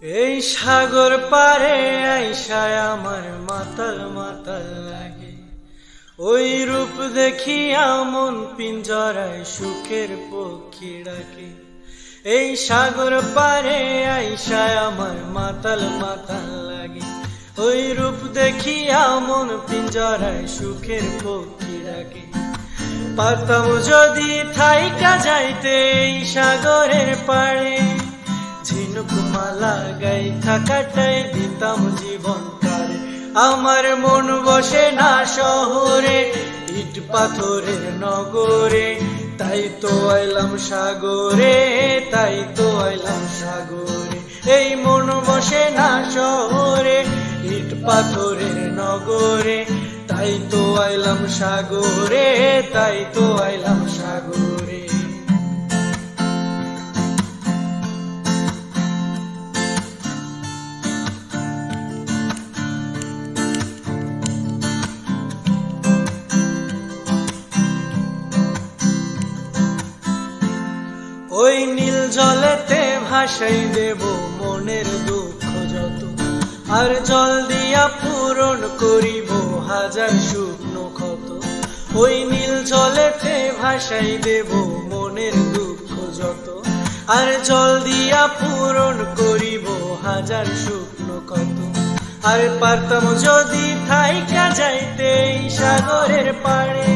এই সাগর পারে আইসায় আমার মাতাল মাতাল লাগে, ওই রূপ দেখিয়া মন পিঞ্জরায় সুখের পক্ষী ডাকে। এই সাগর পারে আইসায় আমার মাতাল মাতাল লাগে, ওই রূপ দেখিয়া মন পিঞ্জরায় সুখের পক্ষী ডাকে। পারতাম যদি থাইকা যাইতে এই সাগরের পাড়ে, ঝিনুক মালা গাইথা কাটাই দিতাম জীবন কারে। আমার মন বসে না শহরে, ইট পাথরের নগরে, তাই তো আইলাম সাগরে, তাই তো আইলাম সাগরে। এই মন বসে না শহরে, ইট পাথরের নগরে, তাই তো আইলাম সাগরে, তাই তো আইলাম সাগরে। ওই নীল জলেতে ভাসাই দেব মনের দুঃখ যত, আর জল দিয়া পূরণ করিব হাজার শুকনো ক্ষত। ওই নীল জলেতে ভাসাই দেব মনের দুঃখ যত, আর জল দিয়া পূরণ করিব হাজার শুকনো ক্ষত। আর পারতাম যদি থাইকা যাইতে এই সাগরের পাড়ে,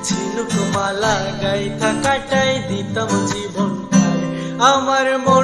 ঝিনুক মালা গাইথা কাটাই দিতাম জীবন কারে। আমার মন